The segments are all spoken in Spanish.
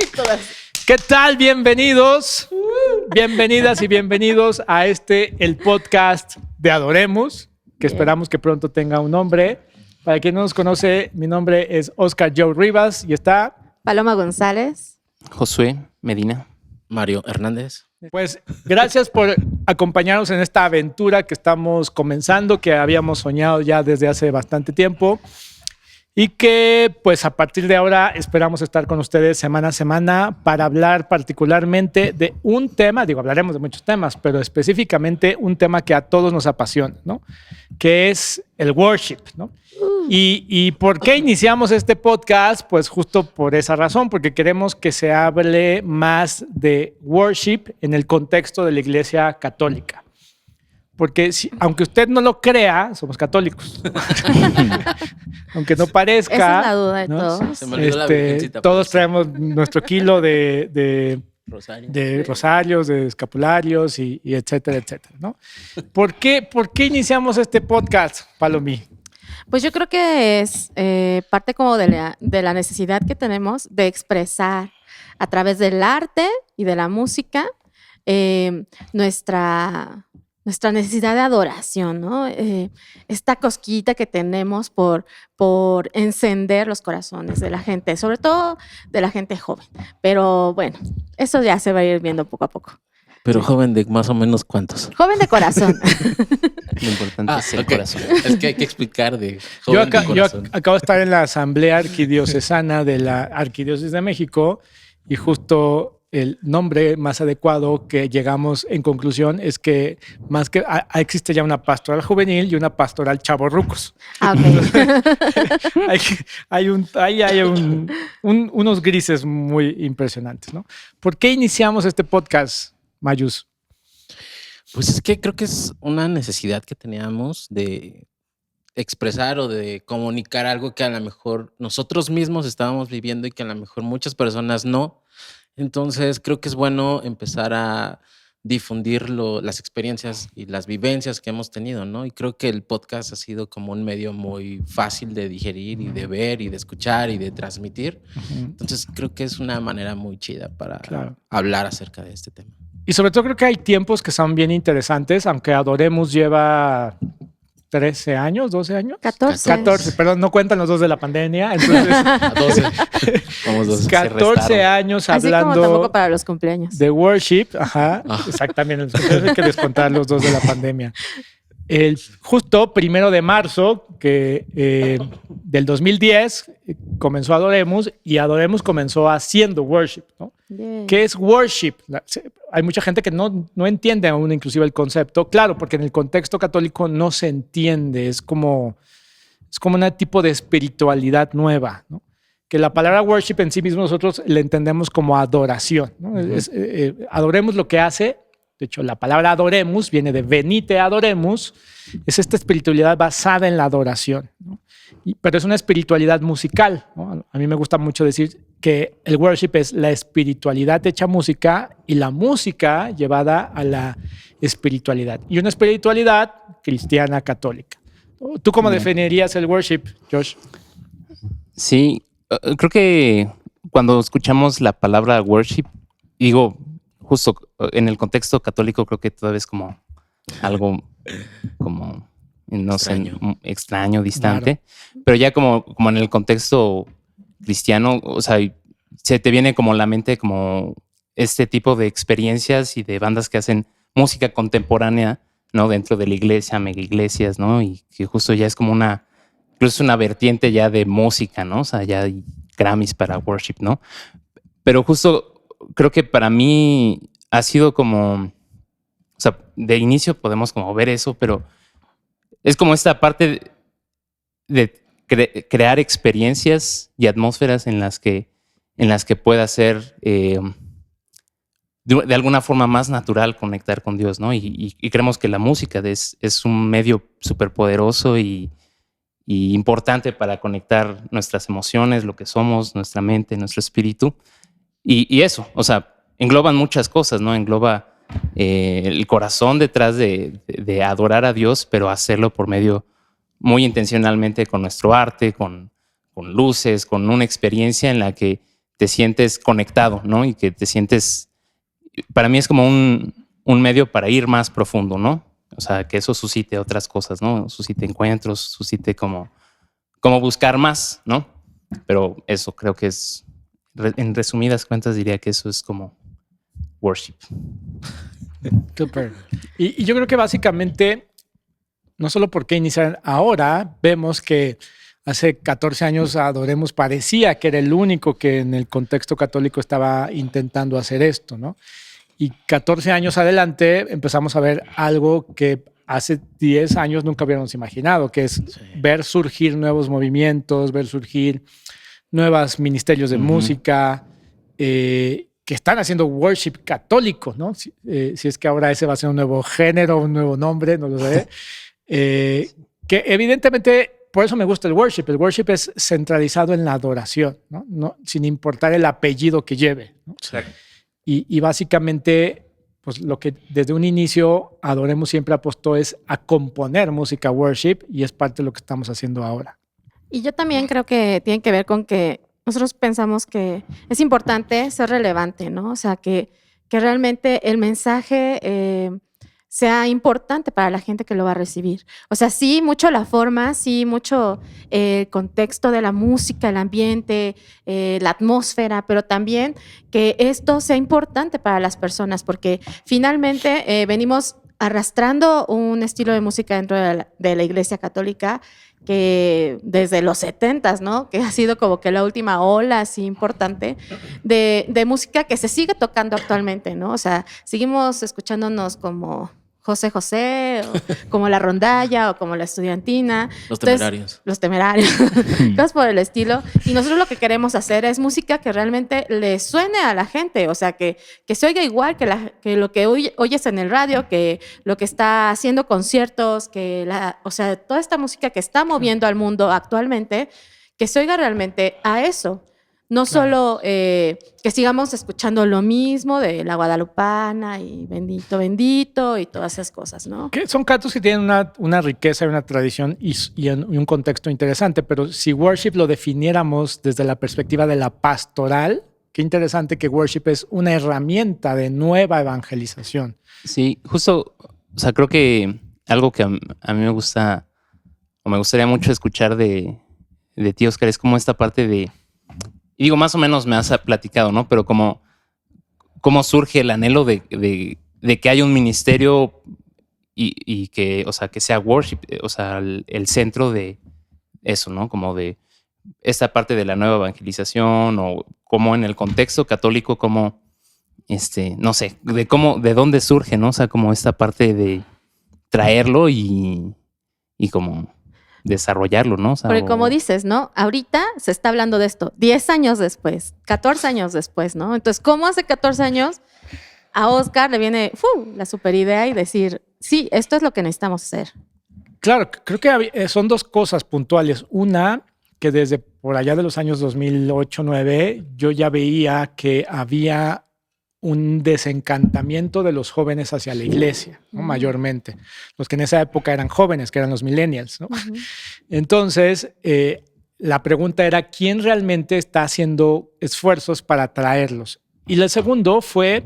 Todas. ¿Qué tal? Bienvenidos, bienvenidas y bienvenidos a el podcast de Adoremos, que esperamos que pronto tenga un nombre. Para quien no nos conoce, mi nombre es Oscar Joe Rivas y está Paloma González. Josué Medina. Mario Hernández. Pues gracias por acompañarnos en esta aventura que estamos comenzando, que habíamos soñado ya desde hace bastante tiempo y que pues a partir de ahora esperamos estar con ustedes semana a semana para hablar particularmente de un tema, hablaremos de muchos temas, pero específicamente un tema que a todos nos apasiona, ¿no? Que es el worship, ¿no? ¿Y por qué iniciamos este podcast? Pues justo por esa razón, porque queremos que se hable más de worship en el contexto de la Iglesia Católica. Porque aunque usted no lo crea, somos católicos. Aunque no parezca. Esa es la duda de ¿no? todos. Se me olvidó la virgencita. Todos traemos nuestro kilo de rosarios, de escapularios y etcétera, etcétera, ¿no? ¿Por qué iniciamos este podcast, Palomí? Pues yo creo que es parte como de la necesidad que tenemos de expresar a través del arte y de la música nuestra necesidad de adoración, ¿no? Esta cosquillita que tenemos por encender los corazones de la gente, sobre todo de la gente joven. Pero bueno, eso ya se va a ir viendo poco a poco. Pero joven de más o menos ¿cuántos? Joven de corazón. Lo importante es el corazón. Es que hay que explicar de joven de Yo corazón. acabo de estar en la Asamblea Arquidiocesana de la Arquidiócesis de México y justo el nombre más adecuado que llegamos en conclusión es que más que existe ya una pastoral juvenil y una pastoral chavorrucos. Ah, ok. hay unos grises muy impresionantes, ¿no? ¿Por qué iniciamos este podcast, Mayus? Pues es que creo que es una necesidad que teníamos de expresar o de comunicar algo que a lo mejor nosotros mismos estábamos viviendo y que a lo mejor muchas personas no. Entonces creo que es bueno empezar a difundir las experiencias y las vivencias que hemos tenido, ¿no? Y creo que el podcast ha sido como un medio muy fácil de digerir y de ver y de escuchar y de transmitir. Entonces creo que es una manera muy chida para hablar acerca de este tema. Y sobre todo creo que hay tiempos que son bien interesantes, aunque Adoremos lleva 13 años, 12 años. 14, perdón, no cuentan los dos de la pandemia. Entonces, A 12. Vamos 12. 14 años Así hablando como tampoco para los cumpleaños. de worship. Ajá, exactamente. Hay que descontar los dos de la pandemia. Justo 1 de marzo del 2010 comenzó Adoremos y Adoremos comenzó haciendo worship, ¿no? Yeah. ¿Qué es worship? Hay mucha gente que no entiende aún inclusive el concepto. Claro, porque en el contexto católico no se entiende. Es como un tipo de espiritualidad nueva, ¿no? Que la palabra worship en sí mismo nosotros le entendemos como adoración, ¿no? Adoremos lo que hace. De hecho, la palabra adoremos viene de venite adoremus. Es esta espiritualidad basada en la adoración, ¿no? Pero es una espiritualidad musical, ¿no? A mí me gusta mucho decir que el worship es la espiritualidad hecha música y la música llevada a la espiritualidad. Y una espiritualidad cristiana católica. ¿Tú cómo definirías el worship, Josh? Sí, creo que cuando escuchamos la palabra worship, justo en el contexto católico creo que todavía es como algo como, no extraño. sé, extraño, distante. Claro. Pero ya como en el contexto cristiano, o sea, se te viene como a la mente como este tipo de experiencias y de bandas que hacen música contemporánea, ¿no? Dentro de la iglesia, mega iglesias, ¿no? Y que justo ya es como incluso una vertiente ya de música, ¿no? O sea, ya hay Grammys para worship, ¿no? Pero justo creo que para mí ha sido como, o sea, de inicio podemos como ver eso, pero es como esta parte de crear experiencias y atmósferas en las que pueda ser de alguna forma más natural conectar con Dios, ¿no? Y creemos que la música es un medio súper poderoso y importante para conectar nuestras emociones, lo que somos, nuestra mente, nuestro espíritu. Y eso, o sea, engloban muchas cosas, ¿no? Engloba el corazón detrás de adorar a Dios, pero hacerlo por medio muy intencionalmente con nuestro arte, con luces, con una experiencia en la que te sientes conectado, ¿no? Y que te sientes, para mí es como un medio para ir más profundo, ¿no? O sea, que eso suscite otras cosas, ¿no? Suscite encuentros, suscite como buscar más, ¿no? Pero eso creo que es, en resumidas cuentas diría que eso es como worship. Super. Y yo creo que básicamente, no solo porque iniciar ahora, vemos que hace 14 años Adoremos parecía que era el único que en el contexto católico estaba intentando hacer esto, ¿no? Y 14 años adelante empezamos a ver algo que hace 10 años nunca hubiéramos imaginado, que es ver surgir nuevos movimientos, ver surgir nuevos ministerios de música, que están haciendo worship católico, ¿no? Si es que ahora ese va a ser un nuevo género, un nuevo nombre, no lo sé. Que evidentemente, por eso me gusta el worship. El worship es centralizado en la adoración, ¿no? No, sin importar el apellido que lleve, ¿no? Exacto. Y básicamente, pues lo que desde un inicio Adoremos siempre apostó es a componer música worship, y es parte de lo que estamos haciendo ahora. Y yo también creo que tiene que ver con que nosotros pensamos que es importante ser relevante, ¿no? O sea, que realmente el mensaje sea importante para la gente que lo va a recibir. O sea, sí, mucho la forma, sí, mucho el contexto de la música, el ambiente, la atmósfera, pero también que esto sea importante para las personas, porque finalmente venimos arrastrando un estilo de música dentro de la Iglesia Católica que desde los 70s, ¿no? Que ha sido como que la última ola así importante de música que se sigue tocando actualmente, ¿no? O sea, seguimos escuchándonos como José José, o como La Rondalla, o como La Estudiantina. Los Temerarios. Los Temerarios, cosas por el estilo. Y nosotros lo que queremos hacer es música que realmente le suene a la gente, o sea, que se oiga igual que lo que oyes en el radio, que lo que está haciendo conciertos, o sea, toda esta música que está moviendo al mundo actualmente, que se oiga realmente a eso. No solo que sigamos escuchando lo mismo de la guadalupana y bendito, bendito y todas esas cosas, ¿no? Que son cantos que tienen una riqueza y una tradición y un contexto interesante, pero si worship lo definiéramos desde la perspectiva de la pastoral, qué interesante que worship es una herramienta de nueva evangelización. Sí, justo, o sea, creo que algo que a mí me gusta, o me gustaría mucho escuchar de ti, Oscar, es como esta parte de, y digo, más o menos me has platicado, ¿no? Pero cómo surge el anhelo de que haya un ministerio y que, o sea, que sea worship, o sea, el centro de eso, ¿no? Como de esta parte de la nueva evangelización, o como en el contexto católico, como, no sé, de dónde surge, ¿no? O sea, como esta parte de traerlo y como desarrollarlo, ¿no? O sea, porque como dices, ¿no? Ahorita se está hablando de esto 10 años después, 14 años después, ¿no? Entonces, ¿cómo hace 14 años a Oscar le viene la super idea y decir, sí, esto es lo que necesitamos hacer? Claro, creo que son dos cosas puntuales. Una, que desde por allá de los años 2008-2009 yo ya veía que había un desencantamiento de los jóvenes hacia la iglesia, ¿no? Mayormente. Los que en esa época eran jóvenes, que eran los millennials, ¿no? Entonces, la pregunta era, ¿quién realmente está haciendo esfuerzos para atraerlos? Y el segundo fue,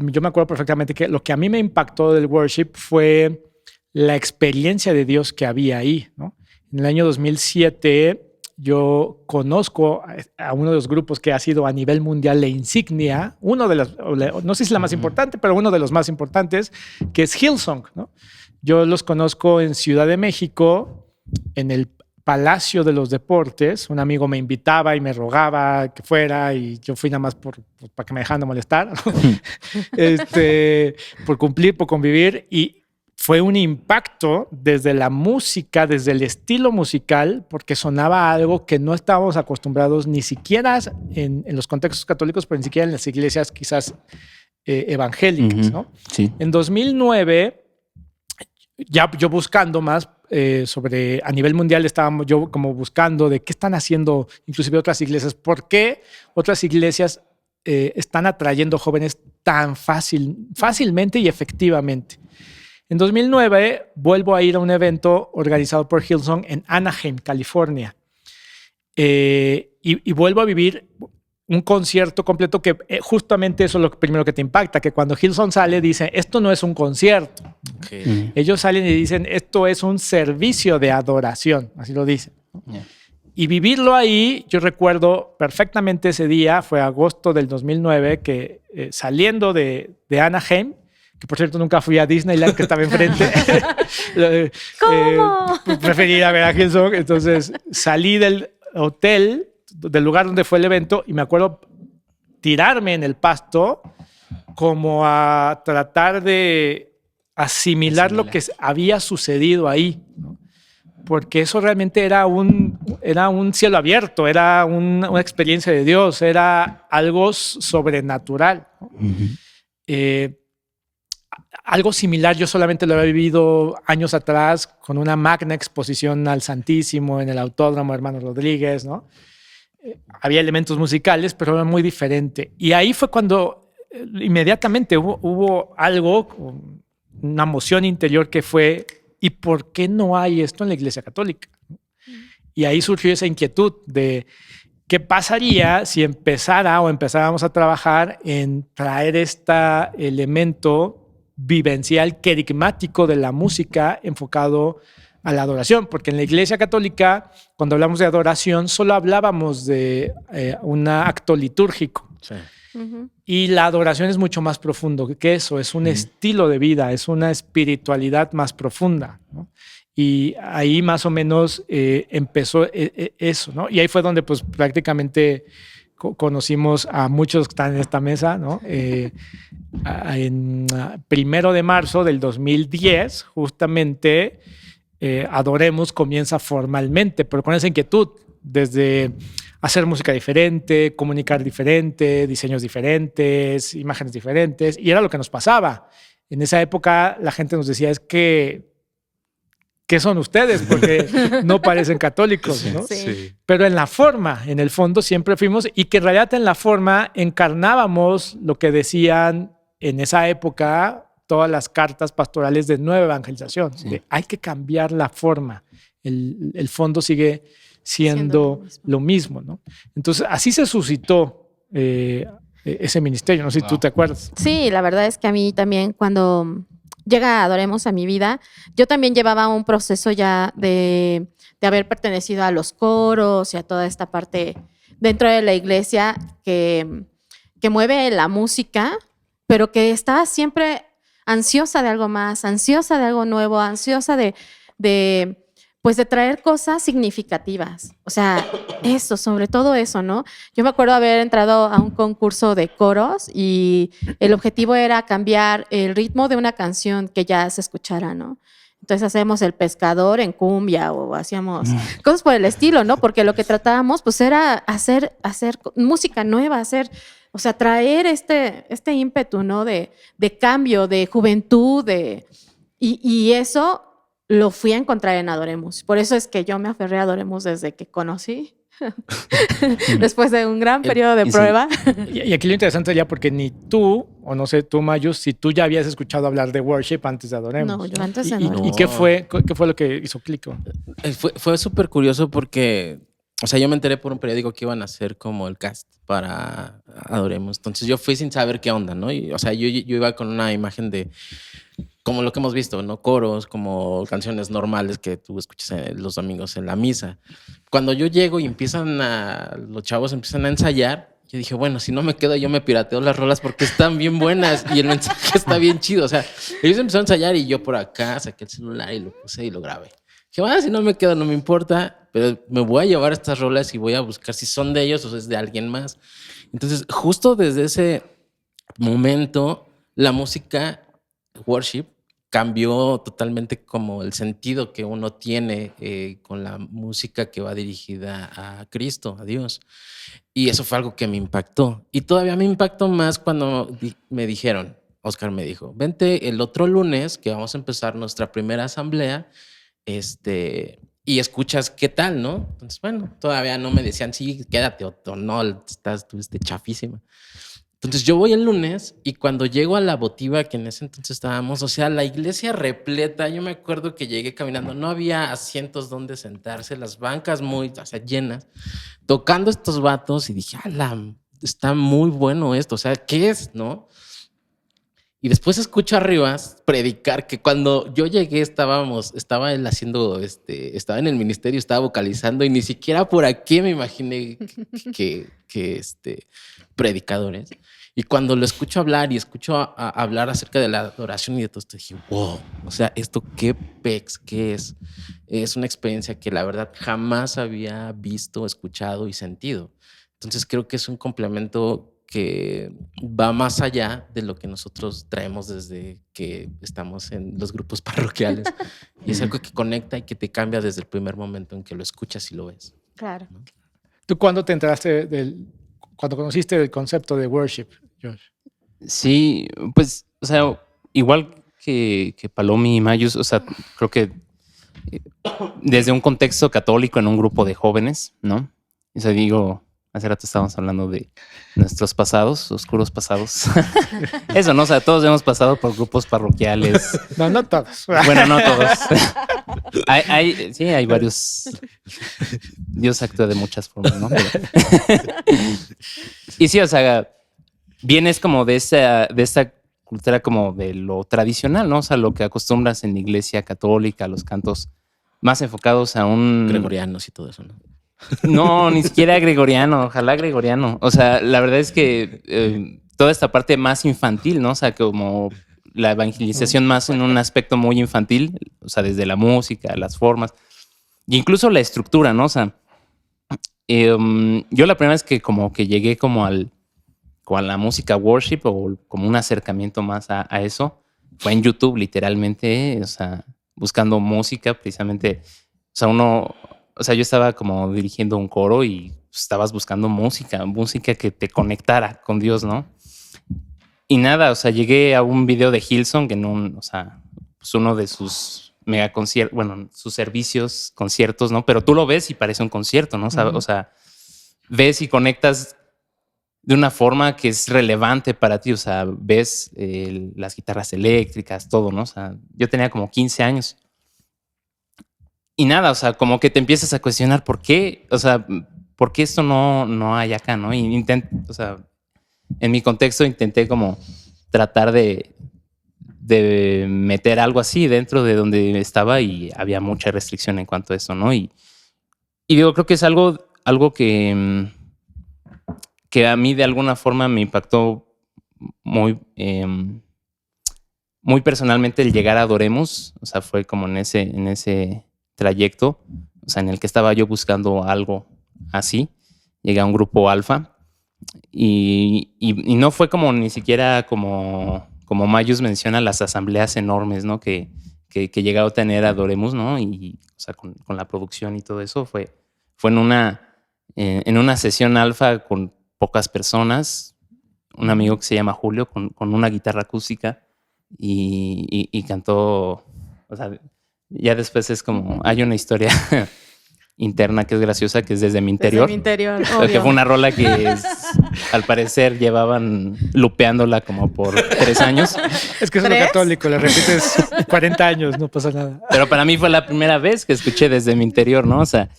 yo me acuerdo perfectamente que lo que a mí me impactó del worship fue la experiencia de Dios que había ahí, ¿no? En el año 2007 yo conozco a uno de los grupos que ha sido a nivel mundial la insignia, uno de los, no sé si es la más importante, pero uno de los más importantes, que es Hillsong, ¿no? Yo los conozco en Ciudad de México, en el Palacio de los Deportes. Un amigo me invitaba y me rogaba que fuera, y yo fui nada más para que me dejaran de molestar, por cumplir, por convivir, y fue un impacto desde la música, desde el estilo musical, porque sonaba algo que no estábamos acostumbrados ni siquiera en los contextos católicos, pero ni siquiera en las iglesias quizás evangélicas, ¿no? Sí. En 2009, ya yo buscando más sobre, a nivel mundial estábamos yo como buscando de qué están haciendo inclusive otras iglesias, por qué otras iglesias están atrayendo jóvenes tan fácilmente y efectivamente. En 2009 vuelvo a ir a un evento organizado por Hillsong en Anaheim, California. Y vuelvo a vivir un concierto completo que justamente eso es lo primero que te impacta, que cuando Hillsong sale dice, esto no es un concierto. Okay. Ellos salen y dicen, esto es un servicio de adoración, así lo dicen. Yeah. Y vivirlo ahí, yo recuerdo perfectamente ese día, fue agosto del 2009, que saliendo de Anaheim, que por cierto nunca fui a Disneyland, que estaba enfrente. ¿Cómo? Preferí ir a ver a Hillsong. Entonces salí del hotel, del lugar donde fue el evento, y me acuerdo tirarme en el pasto como a tratar de asimilar lo que había sucedido ahí, ¿no? Porque eso realmente era un cielo abierto, era una experiencia de Dios, era algo sobrenatural, ¿no? Algo similar yo solamente lo había vivido años atrás con una magna exposición al Santísimo en el Autódromo Hermano Rodríguez, ¿no? Había elementos musicales, pero era muy diferente. Y ahí fue cuando inmediatamente hubo algo, una emoción interior que fue, ¿y por qué no hay esto en la Iglesia Católica? Y ahí surgió esa inquietud de qué pasaría si empezáramos a trabajar en traer este elemento vivencial, querigmático de la música enfocado a la adoración, porque en la Iglesia Católica, cuando hablamos de adoración, solo hablábamos de un acto litúrgico. Sí. Y la adoración es mucho más profundo que eso, es un estilo de vida, es una espiritualidad más profunda, ¿no? Y ahí más o menos empezó eso, ¿no? Y ahí fue donde pues prácticamente conocimos a muchos que están en esta mesa, ¿no? En 1 de marzo del 2010, justamente, Adoremos comienza formalmente, pero con esa inquietud, desde hacer música diferente, comunicar diferente, diseños diferentes, imágenes diferentes, y era lo que nos pasaba. En esa época la gente nos decía, es que ¿qué son ustedes? Porque no parecen católicos, ¿no? Sí. Pero en la forma, en el fondo siempre fuimos, y que en realidad en la forma encarnábamos lo que decían en esa época todas las cartas pastorales de nueva evangelización. Sí. De, hay que cambiar la forma. El fondo sigue siendo lo mismo, ¿no? Entonces, así se suscitó ese ministerio. No sé si tú te acuerdas. Sí, la verdad es que a mí también cuando llega Adoremos a mi vida, yo también llevaba un proceso ya de haber pertenecido a los coros y a toda esta parte dentro de la iglesia que mueve la música, pero que estaba siempre ansiosa de algo más, ansiosa de algo nuevo, ansiosa de traer cosas significativas. O sea, eso, sobre todo eso, ¿no? Yo me acuerdo haber entrado a un concurso de coros y el objetivo era cambiar el ritmo de una canción que ya se escuchara, ¿no? Entonces hacemos El Pescador en cumbia o hacíamos cosas por el estilo, ¿no? Porque lo que tratábamos pues era hacer música nueva, o sea, traer este ímpetu, ¿no? De cambio, de juventud, y eso lo fui a encontrar en Adoremos. Por eso es que yo me aferré a Adoremos desde que conocí. Después de un gran periodo de prueba. Y aquí lo interesante ya, porque ni tú, o no sé, tú, Mayus, si tú ya habías escuchado hablar de worship antes de Adoremos. No, yo antes de Adoremos. no. ¿Y qué fue lo que hizo clic? Fue súper curioso porque, o sea, yo me enteré por un periódico que iban a hacer como el cast para Adoremos. Entonces yo fui sin saber qué onda, ¿no? Y, o sea, yo iba con una imagen de como lo que hemos visto, ¿no? Coros, como canciones normales que tú escuchas los domingos en la misa. Cuando yo llego y los chavos empiezan a ensayar, yo dije, bueno, si no me quedo, yo me pirateo las rolas porque están bien buenas y el mensaje está bien chido. O sea, ellos empezaron a ensayar y yo por acá saqué el celular y lo puse y lo grabé. Dije, bueno, si no me quedo, no me importa, pero me voy a llevar estas rolas y voy a buscar si son de ellos o es de alguien más. Entonces, justo desde ese momento, la música worship cambió totalmente como el sentido que uno tiene con la música que va dirigida a Cristo, a Dios. Y eso fue algo que me impactó. Y todavía me impactó más cuando me dijeron, Oscar me dijo, vente el otro lunes que vamos a empezar nuestra primera asamblea y escuchas qué tal, ¿no? Entonces, bueno, todavía no me decían, sí, quédate o no, estuviste chafísima. Entonces yo voy el lunes y cuando llego a la votiva que en ese entonces estábamos, o sea, la iglesia repleta, yo me acuerdo que llegué caminando, no había asientos donde sentarse, las bancas muy, o sea, llenas, tocando estos vatos y dije, está muy bueno esto, o sea, ¿qué es, no? Y después escucho a Rivas predicar que cuando yo llegué estaba él haciendo, estaba en el ministerio, estaba vocalizando y ni siquiera por aquí me imaginé que predicadores. Y cuando lo escucho hablar y escucho a hablar acerca de la adoración y de todo esto, dije, wow, o sea, ¿esto qué pex? ¿Qué es? Es una experiencia que la verdad jamás había visto, escuchado y sentido. Entonces creo que es un complemento que va más allá de lo que nosotros traemos desde que estamos en los grupos parroquiales. Y es algo que conecta y que te cambia desde el primer momento en que lo escuchas y lo ves. Claro. ¿No? ¿Tú cuándo te enteraste cuando conociste el concepto de worship, Josh? Sí, pues, o sea, igual que Palomi y Mayus, o sea, creo que desde un contexto católico en un grupo de jóvenes, ¿no? O sea, digo, hace rato estábamos hablando de nuestros pasados, oscuros pasados. Eso, ¿no? O sea, todos hemos pasado por grupos parroquiales. No, no todos. Bueno, no todos. Sí, hay varios. Dios actúa de muchas formas, ¿no? Y sí, o sea, vienes como de esta cultura como de lo tradicional, ¿no? O sea, lo que acostumbras en la iglesia católica, los cantos más enfocados a un... Gregorianos y todo eso, ¿no? No, ni siquiera gregoriano, ojalá gregoriano. O sea, la verdad es que toda esta parte más infantil, ¿no? O sea, como la evangelización más en un aspecto muy infantil, o sea, desde la música, las formas, e incluso la estructura, ¿no? O sea, yo la primera vez que como que llegué como a la música worship o como un acercamiento más a eso, fue en YouTube, literalmente, o sea, buscando música, precisamente, o sea, yo estaba como dirigiendo un coro y estabas buscando música que te conectara con Dios, ¿no? Y nada, o sea, llegué a un video de Hillsong o sea, pues uno de sus mega conciertos, bueno, sus servicios, conciertos, ¿no? Pero tú lo ves y parece un concierto, ¿no? O sea, ves y conectas de una forma que es relevante para ti, o sea, ves las guitarras eléctricas, todo, ¿no? O sea, yo tenía como 15 años. Y nada, o sea, como que te empiezas a cuestionar por qué, o sea, por qué esto no hay acá, ¿no? Y o sea, en mi contexto intenté como tratar de meter algo así dentro de donde estaba y había mucha restricción en cuanto a eso, ¿no? Y digo, creo que es algo que a mí de alguna forma me impactó muy, muy personalmente el llegar a Adoremos, o sea, fue como en ese trayecto, o sea, en el que estaba yo buscando algo así, llegué a un grupo alfa y no fue como ni siquiera como Mayus menciona las asambleas enormes, ¿no? Que llegado a tener Adoremus, ¿no? Y, o sea, con la producción y todo eso fue en una sesión alfa con pocas personas, un amigo que se llama Julio con una guitarra acústica y cantó, o sea, ya después es como, hay una historia interna que es graciosa, que es desde mi interior. Desde mi interior, Que fue una rola que al parecer llevaban lupeándola como por 3 años. Es que es lo católico, la repites 40 años, no pasa nada. Pero para mí fue la primera vez que escuché desde mi interior, ¿no? O sea,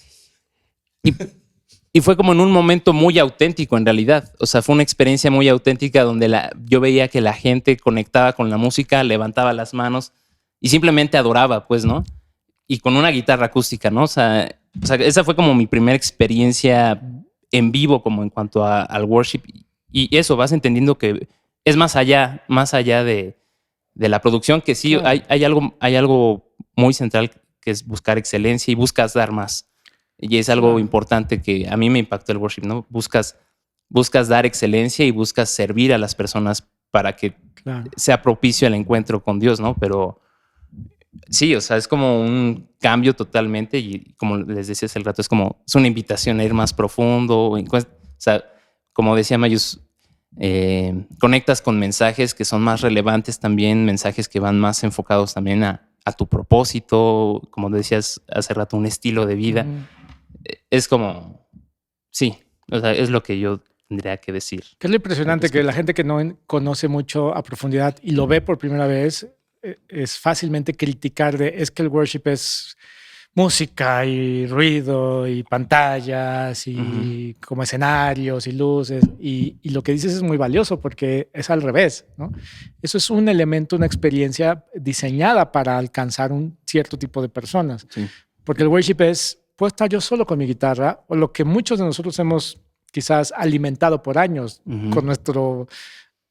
y fue como en un momento muy auténtico en realidad. O sea, fue una experiencia muy auténtica donde yo veía que la gente conectaba con la música, levantaba las manos y simplemente adoraba, pues, ¿no? Y con una guitarra acústica, ¿no? O sea, esa fue como mi primera experiencia en vivo como en cuanto al worship. Y eso, vas entendiendo que es más allá de la producción, que sí, claro. hay algo muy central que es buscar excelencia y buscas dar más. Y es algo importante que a mí me impactó el worship, ¿no? Buscas dar excelencia y buscas servir a las personas para que sea propicio el encuentro con Dios, ¿no? Pero sí, o sea, es como un cambio totalmente y como les decía hace el rato, es una invitación a ir más profundo. O sea, como decía Mayus, conectas con mensajes que son más relevantes también, mensajes que van más enfocados también a tu propósito, como decías hace rato, un estilo de vida. Es como, sí, o sea, es lo que yo tendría que decir. Que es lo impresionante, que la gente que no conoce mucho a profundidad y lo ve por primera vez, es fácilmente criticar es que el worship es música y ruido y pantallas y como escenarios y luces. Y lo que dices es muy valioso porque es al revés, ¿no? Eso es un elemento, una experiencia diseñada para alcanzar un cierto tipo de personas. Sí. Porque el worship es, puedo estar yo solo con mi guitarra, o lo que muchos de nosotros hemos quizás alimentado por años con nuestro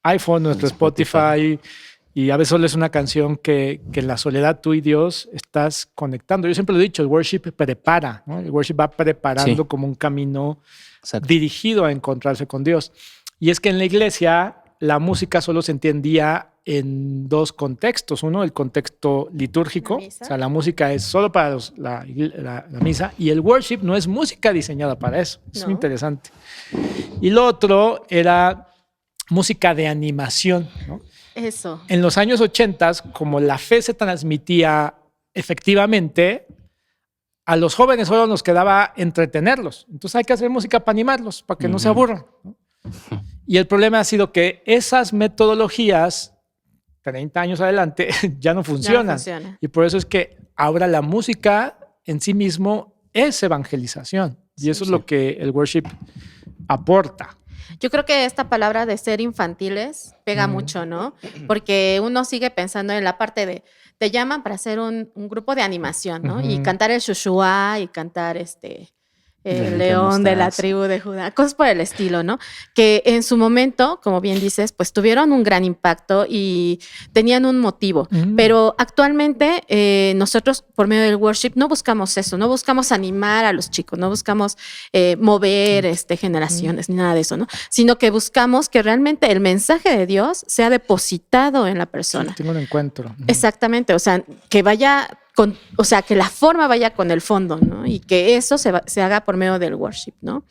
iPhone, nuestro Spotify. Y a veces solo es una canción que en la soledad tú y Dios estás conectando. Yo siempre lo he dicho, el worship prepara, ¿no? El worship va preparando como un camino dirigido a encontrarse con Dios. Y es que en la iglesia la música solo se entendía en dos contextos. Uno, el contexto litúrgico, o sea, la música es solo para la misa, y el worship no es música diseñada para eso. Es muy interesante. Y lo otro era música de animación, ¿no? Eso. En los años 80, como la fe se transmitía efectivamente, a los jóvenes solo nos quedaba entretenerlos. Entonces hay que hacer música para animarlos, para que no se aburran, ¿no? Y el problema ha sido que esas metodologías, 30 años adelante, ya no funcionan. Y por eso es que ahora la música en sí mismo es evangelización. Y eso es lo que el worship aporta. Yo creo que esta palabra de ser infantiles pega mucho, ¿no? Porque uno sigue pensando en la parte de, te llaman para hacer un grupo de animación, ¿no? Y cantar el Shushua y cantar el león de la tribu de Judá, cosas por el estilo, ¿no? Que en su momento, como bien dices, pues tuvieron un gran impacto y tenían un motivo. Pero actualmente nosotros, por medio del worship, no buscamos eso, no buscamos animar a los chicos, no buscamos mover generaciones ni nada de eso, ¿no? Sino que buscamos que realmente el mensaje de Dios sea depositado en la persona. Sí, tengo un encuentro. Exactamente, o sea, que vaya que la forma vaya con el fondo, ¿no? Y que eso se haga por medio del worship, ¿no?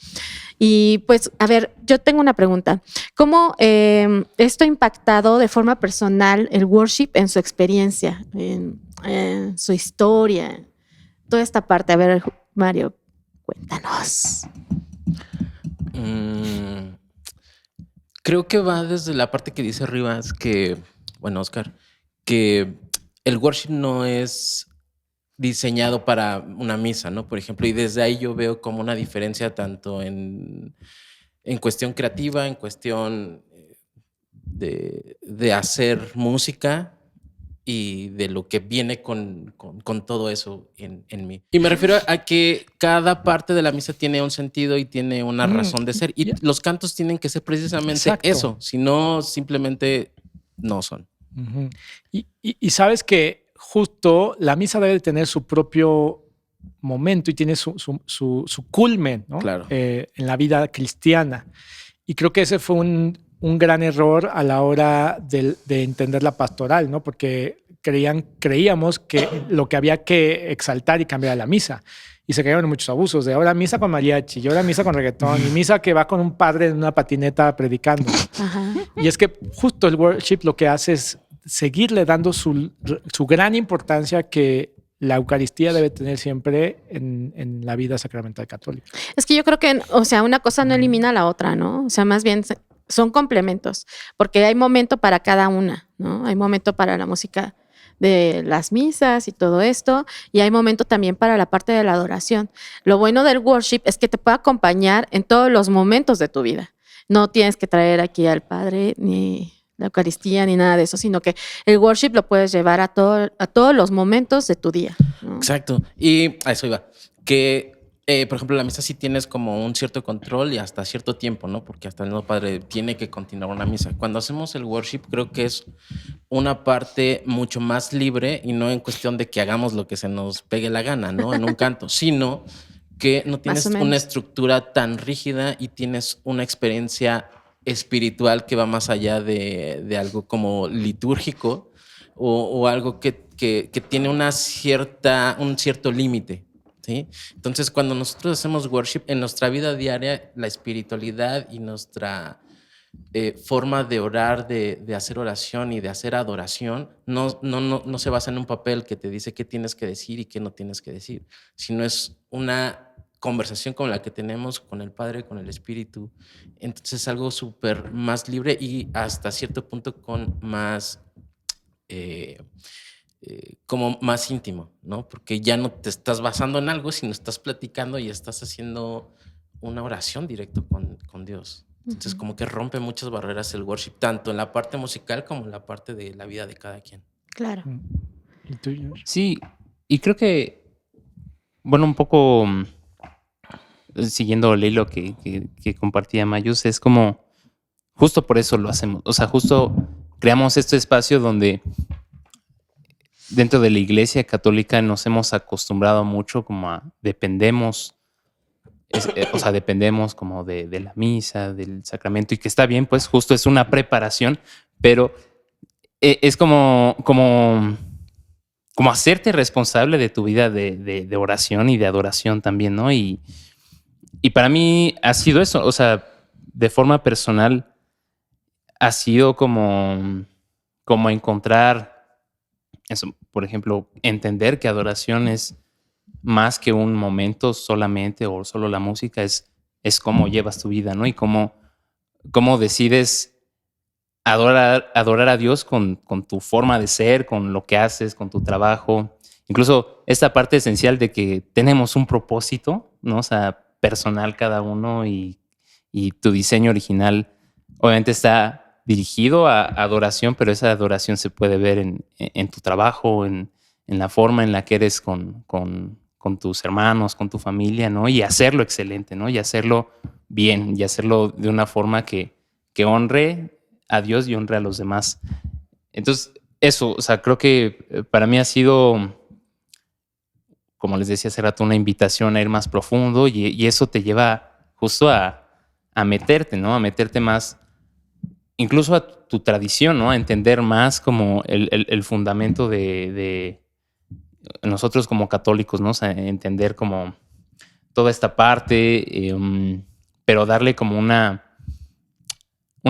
Y pues, a ver, yo tengo una pregunta. ¿Cómo esto ha impactado de forma personal el worship en su experiencia, en su historia, toda esta parte? A ver, Mario, cuéntanos. Creo que va desde la parte que dice Rivas, Oscar, que el worship no es diseñado para una misa, ¿no? Por ejemplo, y desde ahí yo veo como una diferencia tanto en cuestión creativa, en cuestión de hacer música y de lo que viene con todo eso en mí. Y me refiero a que cada parte de la misa tiene un sentido y tiene una razón de ser. Y los cantos tienen que ser precisamente eso, si no, simplemente no son. Y sabes que justo la misa debe tener su propio momento y tiene su culmen, ¿no? Claro. En la vida cristiana. Y creo que ese fue un gran error a la hora de entender la pastoral, ¿no? Porque creíamos que lo que había que exaltar y cambiar era la misa. Y se cayeron en muchos abusos de ahora misa con mariachi, y ahora misa con reggaetón, y misa que va con un padre en una patineta predicando. Ajá. Y es que justo el worship lo que hace es seguirle dando su gran importancia que la Eucaristía debe tener siempre en la vida sacramental católica. Es que yo creo que, o sea, una cosa no elimina la otra, ¿no? O sea, más bien son complementos, porque hay momento para cada una, ¿no? Hay momento para la música de las misas y todo esto, y hay momento también para la parte de la adoración. Lo bueno del worship es que te puede acompañar en todos los momentos de tu vida. No tienes que traer aquí al Padre ni la Eucaristía ni nada de eso, sino que el worship lo puedes llevar a todos los momentos de tu día, ¿no? Exacto. Y a eso iba. Que, por ejemplo, la misa sí tienes como un cierto control y hasta cierto tiempo, ¿no? Porque hasta el nuevo padre tiene que continuar una misa. Cuando hacemos el worship, creo que es una parte mucho más libre y no en cuestión de que hagamos lo que se nos pegue la gana, ¿no? En un canto, sino que no tienes una estructura tan rígida y tienes una experiencia espiritual que va más allá de algo como litúrgico o algo que tiene un cierto límite, ¿sí? Entonces, cuando nosotros hacemos worship en nuestra vida diaria, la espiritualidad y nuestra forma de orar, de hacer oración y de hacer adoración, no se basa en un papel que te dice qué tienes que decir y qué no tienes que decir, sino es una conversación como la que tenemos con el Padre, con el Espíritu. Entonces es algo súper más libre y hasta cierto punto con más como más íntimo, ¿no? Porque ya no te estás basando en algo, sino estás platicando y estás haciendo una oración directo con Dios. Entonces, como que rompe muchas barreras el worship, tanto en la parte musical como en la parte de la vida de cada quien. Claro. ¿Y tú, Josh? Sí, y creo que, bueno, un poco siguiendo el hilo que compartía Mayus, es como, justo por eso lo hacemos. O sea, justo creamos este espacio donde dentro de la Iglesia Católica nos hemos acostumbrado mucho como a dependemos, o sea, dependemos como de la misa, del sacramento, y que está bien, pues justo es una preparación, pero es como hacerte responsable de tu vida de oración y de adoración también, ¿no? Y para mí ha sido eso, o sea, de forma personal ha sido como encontrar eso, por ejemplo, entender que adoración es más que un momento solamente o solo la música, es cómo llevas tu vida, ¿no? Y cómo decides adorar a Dios con tu forma de ser, con lo que haces, con tu trabajo. Incluso esta parte esencial de que tenemos un propósito, ¿no? O sea, personal cada uno y tu diseño original obviamente está dirigido a adoración, pero esa adoración se puede ver en tu trabajo, en la forma en la que eres con tus hermanos, con tu familia, ¿no? Y hacerlo excelente, ¿no? Y hacerlo bien, y hacerlo de una forma que honre a Dios y honre a los demás. Entonces, eso, o sea, creo que para mí ha sido, como les decía hace rato, una invitación a ir más profundo y eso te lleva justo a meterte, ¿no? A meterte más, incluso a tu tradición, ¿no? A entender más como el fundamento de nosotros como católicos, ¿no? O sea, entender como toda esta parte, pero darle como una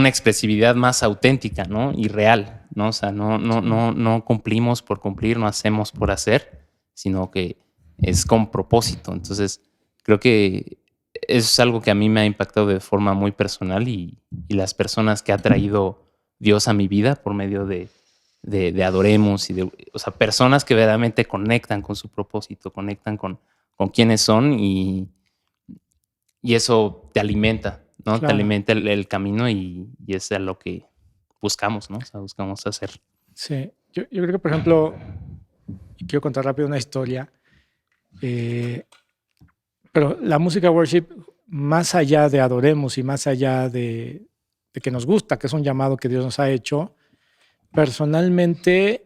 expresividad más auténtica, ¿no? Y real, ¿no? O sea, no cumplimos por cumplir, no hacemos por hacer, sino que es con propósito. Entonces, creo que eso es algo que a mí me ha impactado de forma muy personal y las personas que ha traído Dios a mi vida por medio de Adoremos y o sea, personas que verdaderamente conectan con su propósito, conectan con quiénes son y eso te alimenta, ¿no? Claro. Te alimenta el camino y es a lo que buscamos, ¿no? O sea, buscamos hacer. Sí, yo creo que, por ejemplo, quiero contar rápido una historia, pero la música worship, más allá de adoremos y más allá de que nos gusta, que es un llamado que Dios nos ha hecho, personalmente,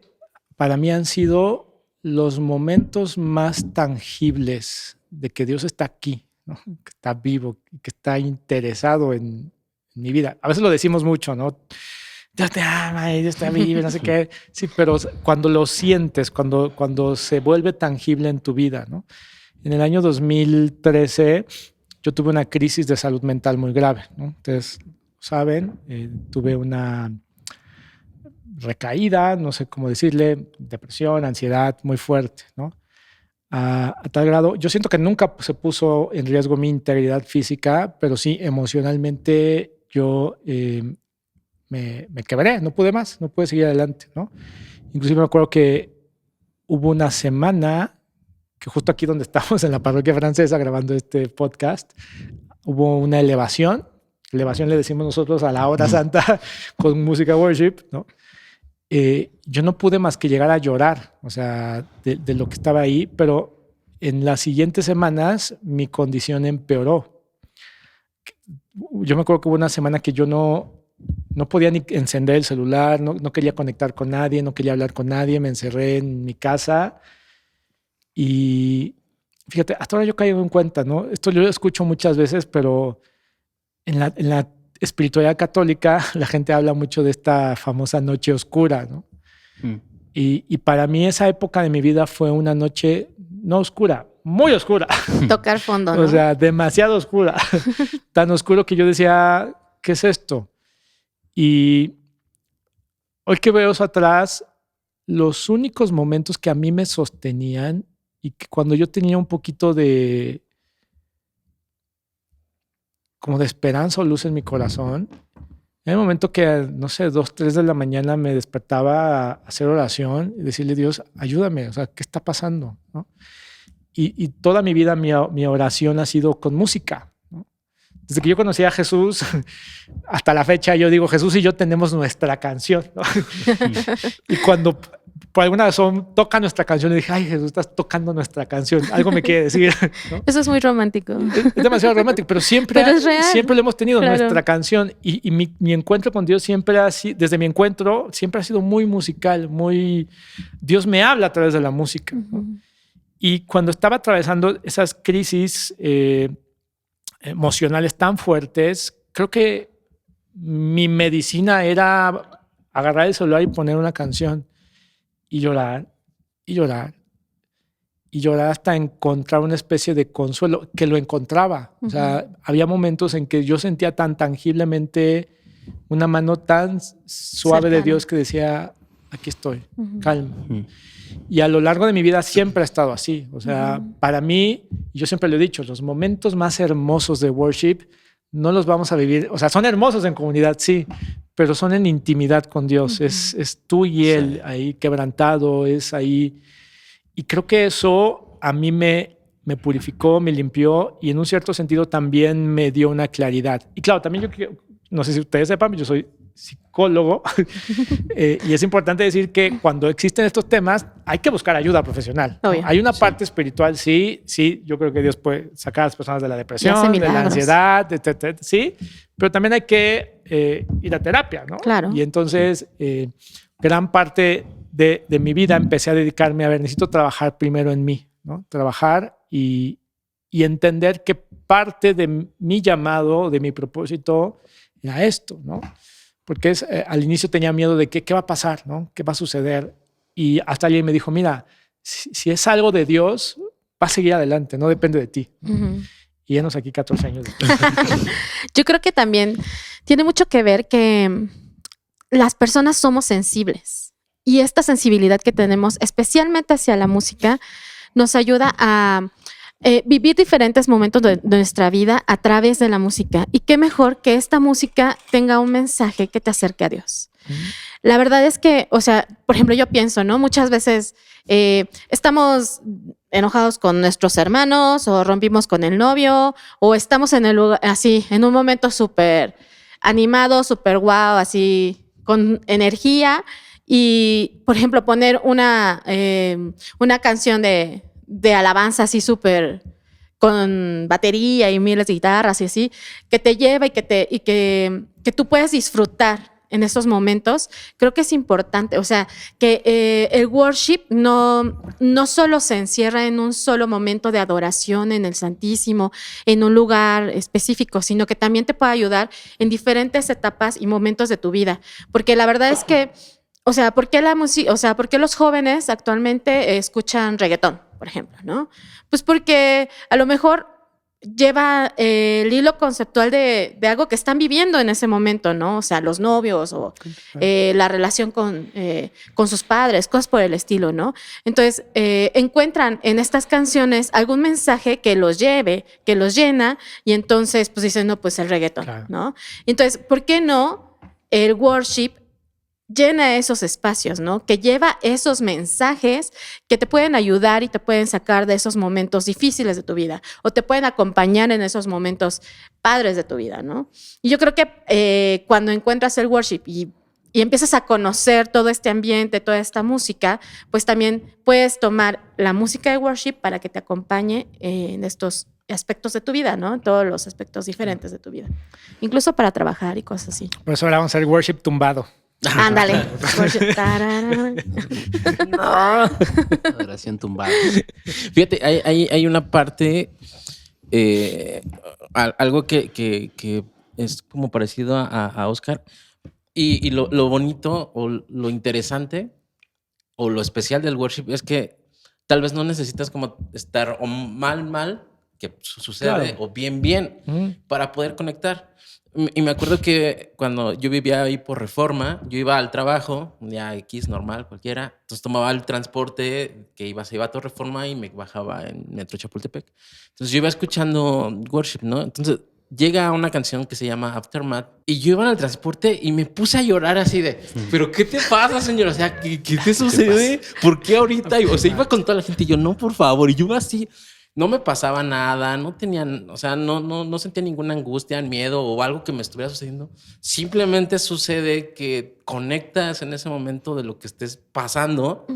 para mí han sido los momentos más tangibles de que Dios está aquí, ¿no? Que está vivo, que está interesado en mi vida. A veces lo decimos mucho, ¿no? Dios te ama y Dios te vive, no sé qué. Sí, pero cuando lo sientes, cuando se vuelve tangible en tu vida, ¿no? En el año 2013 yo tuve una crisis de salud mental muy grave, ¿no? Ustedes saben, tuve una recaída, no sé cómo decirle, depresión, ansiedad muy fuerte, ¿no? A tal grado, yo siento que nunca se puso en riesgo mi integridad física, pero sí emocionalmente yo me quebré, no pude más, no pude seguir adelante, ¿no? Inclusive me acuerdo que hubo una semana que justo aquí donde estamos en la parroquia francesa grabando este podcast, hubo una elevación le decimos nosotros a la hora santa con música worship, ¿no? Yo no pude más que llegar a llorar, o sea, de lo que estaba ahí, pero en las siguientes semanas mi condición empeoró. Yo me acuerdo que hubo una semana que yo no podía ni encender el celular, no quería conectar con nadie, no quería hablar con nadie, me encerré en mi casa y fíjate, hasta ahora yo caigo en cuenta, ¿no? Esto yo lo escucho muchas veces, pero en la espiritualidad católica la gente habla mucho de esta famosa noche oscura, ¿no? Y para mí esa época de mi vida fue una noche no oscura, muy oscura. Tocar fondo, ¿no? O sea, demasiado oscura. Tan oscuro que yo decía, ¿qué es esto? Y hoy que veo eso atrás, los únicos momentos que a mí me sostenían y que cuando yo tenía un poquito de como de esperanza o luz en mi corazón, Hay un momento que, no sé, 2, 3 de la mañana me despertaba a hacer oración y decirle, Dios, ayúdame, o sea, ¿qué está pasando? ¿No? Y toda mi vida mi oración ha sido con música, ¿no? Desde que yo conocí a Jesús hasta la fecha, yo digo, Jesús y yo tenemos nuestra canción, ¿no? Y cuando por alguna razón toca nuestra canción, le dije, ay, Jesús, estás tocando nuestra canción, algo me quiere decir, ¿no? Eso es muy romántico. Es demasiado romántico, pero siempre, Pero es real. siempre lo hemos tenido, Claro. nuestra canción. Y mi encuentro con Dios siempre ha sido, desde mi encuentro, siempre ha sido muy musical, muy... Dios me habla a través de la música, ¿no? Ujú. Y cuando estaba atravesando esas crisis emocionales tan fuertes, creo que mi medicina era agarrar el celular y poner una canción y llorar, y llorar, y llorar hasta encontrar una especie de consuelo, que lo encontraba. O sea, había momentos en que yo sentía tan tangiblemente una mano tan suave de Cercana. Dios que decía, aquí estoy, Ujú. calma. Mm. Y a lo largo de mi vida siempre ha estado así. O sea, para mí, yo siempre lo he dicho, los momentos más hermosos de worship no los vamos a vivir. O sea, son hermosos en comunidad, sí, pero son en intimidad con Dios. Es tú y Él ahí quebrantado, es ahí. Y creo que eso a mí me purificó, me limpió y en un cierto sentido también me dio una claridad. Y claro, también no sé si ustedes sepan, yo soy psicólogo y es importante decir que cuando existen estos temas hay que buscar ayuda profesional, ¿no? Obvio. Hay una parte espiritual, sí, yo creo que Dios puede sacar a las personas de la Y hace depresión, de la milagros. ansiedad, etcétera, sí, pero también hay que ir a terapia, ¿no? Claro. Y entonces gran parte de mi vida empecé a dedicarme a ver, necesito trabajar primero en mí, ¿no? Trabajar y entender que parte de mi llamado, de mi propósito era esto, ¿no? Porque al inicio tenía miedo de qué va a pasar, ¿no? ¿Qué va a suceder? Y hasta alguien me dijo, mira, si es algo de Dios, va a seguir adelante, no depende de ti. Ujú. Y llenos aquí 14 años después. Yo creo que también tiene mucho que ver que las personas somos sensibles y esta sensibilidad que tenemos, especialmente hacia la música, nos ayuda a vivir diferentes momentos de nuestra vida a través de la música. Y qué mejor que esta música tenga un mensaje que te acerque a Dios. La verdad es que, o sea, por ejemplo, yo pienso, ¿no? Muchas veces estamos enojados con nuestros hermanos o rompimos con el novio o estamos en el lugar así, en un momento súper animado, súper guau, así con energía y, por ejemplo, poner una canción de alabanza así súper con batería y miles de guitarras y así, que te lleva y que tú puedes disfrutar en esos momentos, creo que es importante. O sea, que el worship no solo se encierra en un solo momento de adoración en el Santísimo, en un lugar específico, sino que también te puede ayudar en diferentes etapas y momentos de tu vida. Porque la verdad es que, o sea, ¿por qué la música, o sea, por qué los jóvenes actualmente escuchan reggaetón, por ejemplo, ¿no? Pues porque a lo mejor lleva el hilo conceptual de algo que están viviendo en ese momento, ¿no? O sea, los novios o la relación con sus padres, cosas por el estilo, ¿no? Entonces, encuentran en estas canciones algún mensaje que los lleve, que los llena, y entonces, pues dicen, no, pues el reggaetón, Claro. ¿no? Entonces, ¿por qué no el worship llena esos espacios, ¿no? Que lleva esos mensajes que te pueden ayudar y te pueden sacar de esos momentos difíciles de tu vida o te pueden acompañar en esos momentos padres de tu vida, ¿no? Y yo creo que cuando encuentras el worship y empiezas a conocer todo este ambiente, toda esta música, pues también puedes tomar la música de worship para que te acompañe en estos aspectos de tu vida, ¿no? Todos los aspectos diferentes de tu vida. Incluso para trabajar y cosas así. Por eso ahora vamos a hacer worship tumbado. Ándale. Worship. Tararara. Adoración tumbada. Fíjate, hay una parte, algo que es como parecido a Oscar, y lo bonito o lo interesante o lo especial del worship es que tal vez no necesitas como estar o mal, que sucede, Claro. o bien, para poder conectar. Y me acuerdo que cuando yo vivía ahí por Reforma, yo iba al trabajo, un día X normal, cualquiera. Entonces tomaba el transporte que se iba a Reforma y me bajaba en Metro Chapultepec. Entonces yo iba escuchando worship, ¿no? Entonces llega una canción que se llama Aftermath y yo iba en el transporte y me puse a llorar así de, ¿pero qué te pasa, señor? O sea, ¿qué te sucede? ¿Por qué ahorita? O sea, iba con toda la gente y yo, no, por favor. Y yo iba así, no me pasaba nada, no tenía, o sea, no sentía ninguna angustia, miedo o algo que me estuviera sucediendo. Simplemente sucede que conectas en ese momento de lo que estés pasando.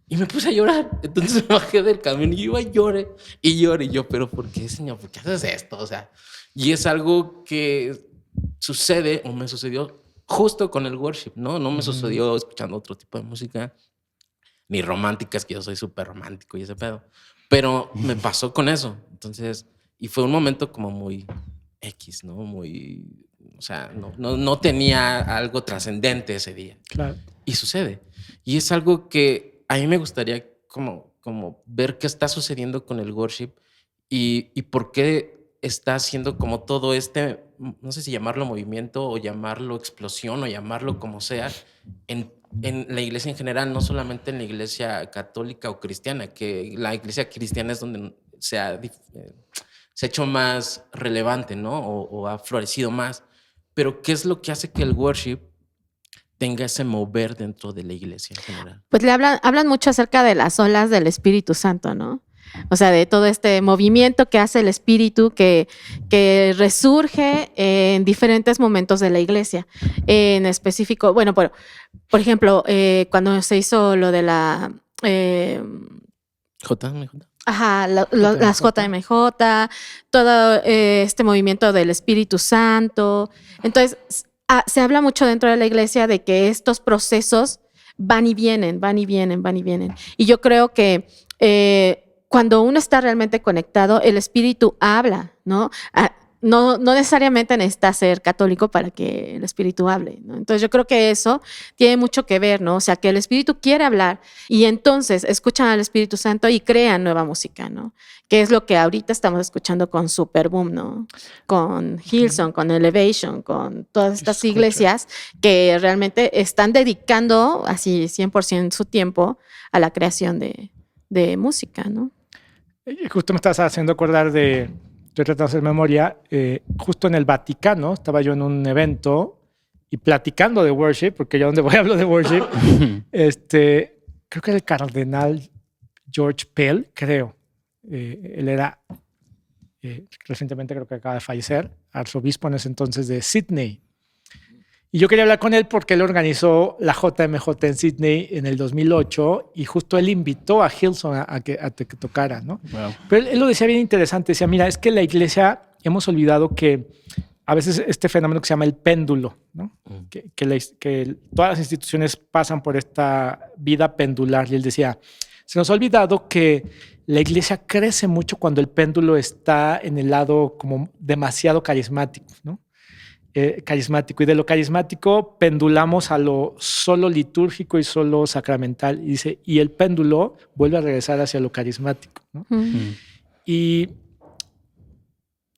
Y me puse a llorar. Entonces me bajé del camión y iba a llorar y lloré. Y yo, ¿pero por qué, señor? ¿Por qué haces esto? O sea, y es algo que sucede o me sucedió justo con el worship, ¿no? No me sucedió escuchando otro tipo de música, ni románticas, que yo soy súper romántico y ese pedo. Pero me pasó con eso. Entonces, y fue un momento como muy X, ¿no? Muy, o sea, no tenía algo trascendente ese día. Claro. Y sucede. Y es algo que a mí me gustaría como ver qué está sucediendo con el worship y por qué está haciendo como todo este, no sé si llamarlo movimiento o llamarlo explosión o llamarlo como sea, en la iglesia en general, no solamente en la iglesia católica o cristiana, que la iglesia cristiana es donde se ha hecho más relevante, ¿no? O ha florecido más. Pero ¿qué es lo que hace que el worship tenga ese mover dentro de la iglesia en general? Pues hablan mucho acerca de las olas del Espíritu Santo, ¿no? O sea, de todo este movimiento que hace el Espíritu que resurge en diferentes momentos de la iglesia. En específico, bueno, por ejemplo, cuando se hizo lo de la... JMJ. Ajá, las JMJ, todo este movimiento del Espíritu Santo. Entonces, se habla mucho dentro de la iglesia de que estos procesos van y vienen, van y vienen, van y vienen. Y yo creo que cuando uno está realmente conectado, el Espíritu habla, ¿no? No necesariamente necesita ser católico para que el Espíritu hable, ¿no? Entonces yo creo que eso tiene mucho que ver, ¿no? O sea, que el Espíritu quiere hablar y entonces escuchan al Espíritu Santo y crean nueva música, ¿no? Que es lo que ahorita estamos escuchando con Superboom, ¿no? Con Hillsong, con Elevation, con todas estas iglesias que realmente están dedicando así 100% su tiempo a la creación de música, ¿no? Y justo me estás haciendo acordar de... Estoy tratando de hacer memoria. Justo en el Vaticano estaba yo en un evento y platicando de worship, porque yo donde voy hablo de worship. Creo que era el cardenal George Pell, creo. Él era recientemente, creo que acaba de fallecer, arzobispo en ese entonces de Sydney. Y yo quería hablar con él porque él organizó la JMJ en Sydney en el 2008 y justo él invitó a Hillsong a que tocara, ¿no? Wow. Pero él lo decía bien interesante, decía, mira, es que la iglesia hemos olvidado que a veces este fenómeno que se llama el péndulo, ¿no? Que todas las instituciones pasan por esta vida pendular. Y él decía, se nos ha olvidado que la iglesia crece mucho cuando el péndulo está en el lado como demasiado carismático, ¿no? Carismático, y de lo carismático pendulamos a lo solo litúrgico y solo sacramental, y dice, y el péndulo vuelve a regresar hacia lo carismático, ¿no? Y